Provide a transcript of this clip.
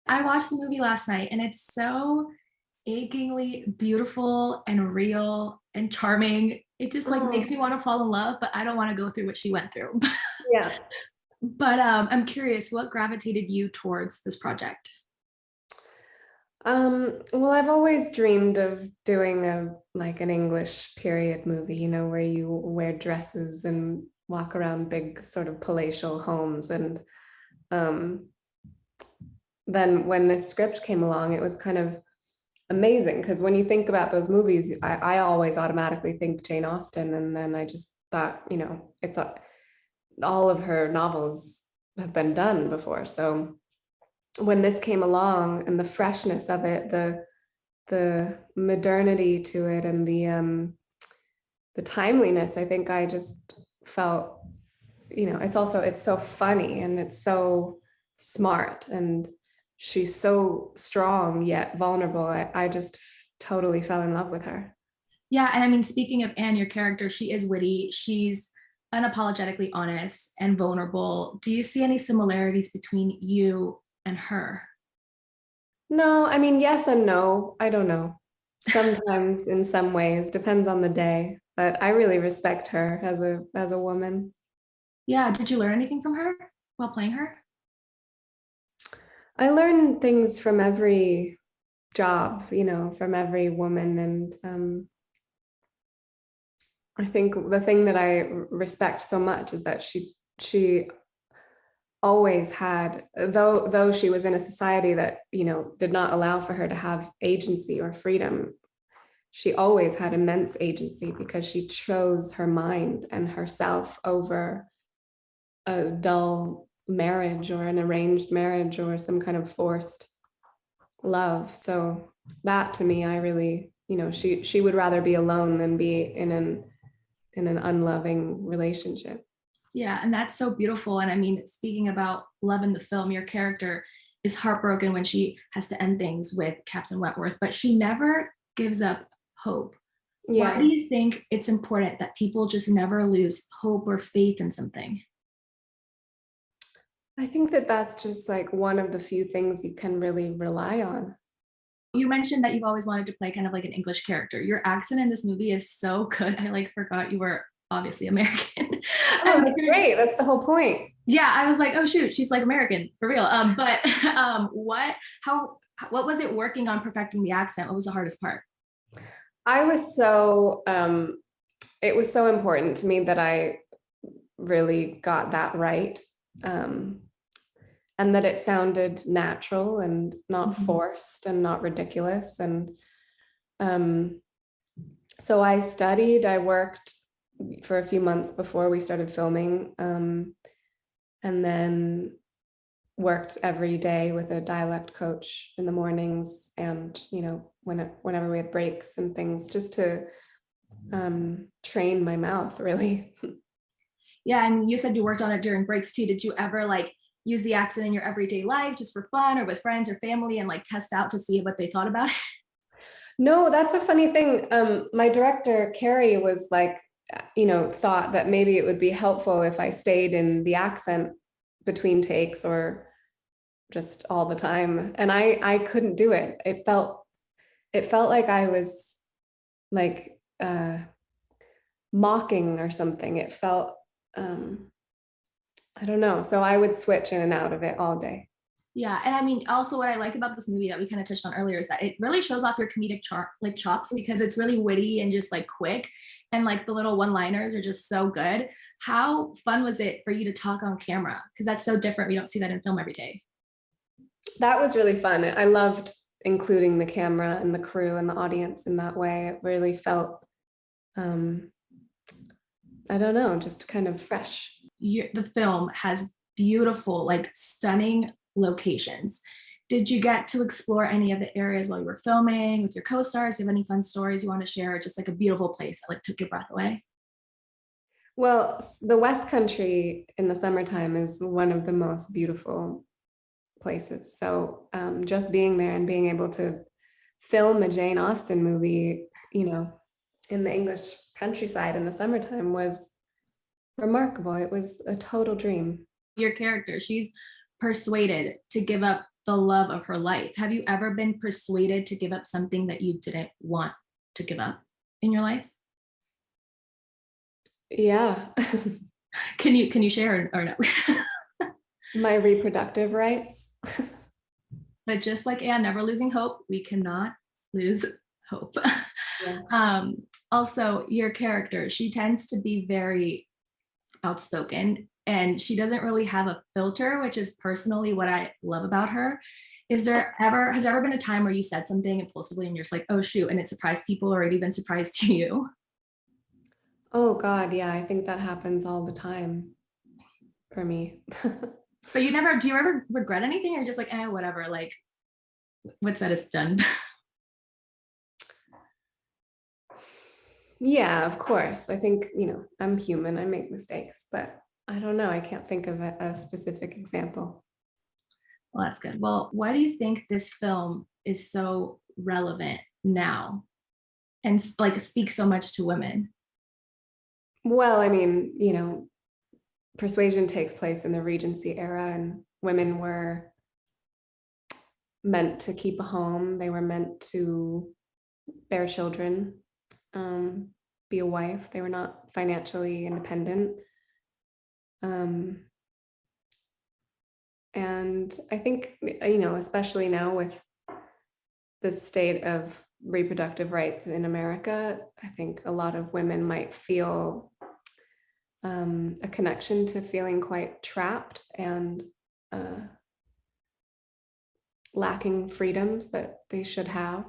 I watched the movie last night and it's so achingly beautiful and real and charming. It just like makes Oh, me want to fall in love, but I don't want to go through what she went through. yeah. But I'm curious, what gravitated you towards this project? Well, I've always dreamed of doing a like an English period movie, where you wear dresses and walk around big sort of palatial homes. And um, then when this script came along, it was kind of amazing because when you think about those movies, I always automatically think Jane Austen, and then I just thought, all of her novels have been done before. So when this came along and the freshness of it, the modernity to it, and the timeliness, I think I just felt, it's so funny and it's so smart, and she's so strong yet vulnerable. I just totally fell in love with her. Yeah, and I mean, speaking of Anne, your character, she is witty. She's unapologetically honest and vulnerable. Do you see any similarities between you and her? No, I mean, yes and no. I don't know. Sometimes in some ways, depends on the day, but I really respect her as a woman. Yeah, did you learn anything from her while playing her? I learn things from every job, from every woman. And I think the thing that I respect so much is that she always had, though she was in a society that, did not allow for her to have agency or freedom, she always had immense agency because she chose her mind and herself over a dull marriage or an arranged marriage or some kind of forced love. So that to me, I really, she would rather be alone than be in an unloving relationship. Yeah, and that's so beautiful. And I mean, speaking about love in the film, your character is heartbroken when she has to end things with Captain Wentworth, but she never gives up hope. Why do Yeah. you think it's important that people just never lose hope or faith in something? I think that that's just like one of the few things you can really rely on. You mentioned that you've always wanted to play kind of like an English character. Your accent in this movie is so good. I like forgot you were obviously American. Oh, that's great. That's the whole point. Yeah, I was like, oh shoot, she's like American for real. But what was it working on perfecting the accent? What was the hardest part? I was so, it was so important to me that I really got that right. Um, and that it sounded natural and not Mhm. forced and not ridiculous. And um, so I worked for a few months before we started filming, and then worked every day with a dialect coach in the mornings, and whenever we had breaks and things, just to train my mouth really. Yeah, and you said you worked on it during breaks too. Did you ever like use the accent in your everyday life just for fun or with friends or family and like test out to see what they thought about it? No, that's a funny thing. My director, Carrie, was like, thought that maybe it would be helpful if I stayed in the accent between takes or just all the time. And I couldn't do it. It felt like I was like mocking or something. It felt, um, I don't know. So I would switch in and out of it all day. Yeah, and I mean, also what I like about this movie that we kind of touched on earlier is that it really shows off your like chops because it's really witty and just like quick, and like the little one-liners are just so good. How fun was it for you to talk on camera? Because that's so different. We don't see that in film every day. That was really fun. I loved including the camera and the crew and the audience in that way. It really felt, um, I don't know, just kind of fresh. The film has beautiful, like stunning locations. Did you get to explore any of the areas while you were filming with your co-stars? Do you have any fun stories you want to share? Just like a beautiful place that like took your breath away? Well, the West Country in the summertime is one of the most beautiful places. So just being there and being able to film a Jane Austen movie, in the English countryside in the summertime was remarkable. It was a total dream. Your character, she's persuaded to give up the love of her life. Have you ever been persuaded to give up something that you didn't want to give up in your life? Yeah. Can you share or no? My reproductive rights. But just like Anne, never losing hope, we cannot lose hope. Yeah. Also, your character, she tends to be very outspoken and she doesn't really have a filter, which is personally what I love about her. Has there ever been a time where you said something impulsively and you're just like, oh shoot, and it surprised people or it even surprised you? Oh God, yeah, I think that happens all the time for me. But do you ever regret anything or just like, whatever, like what's that is done? Yeah, of course. I think, I'm human, I make mistakes, but I don't know. I can't think of a specific example. Well, that's good. Well, why do you think this film is so relevant now and like speaks so much to women? Well, I mean, persuasion takes place in the Regency era, and women were meant to keep a home. They were meant to bear children, be a wife. They were not financially independent. And I think, especially now with the state of reproductive rights in America, I think a lot of women might feel a connection to feeling quite trapped and lacking freedoms that they should have.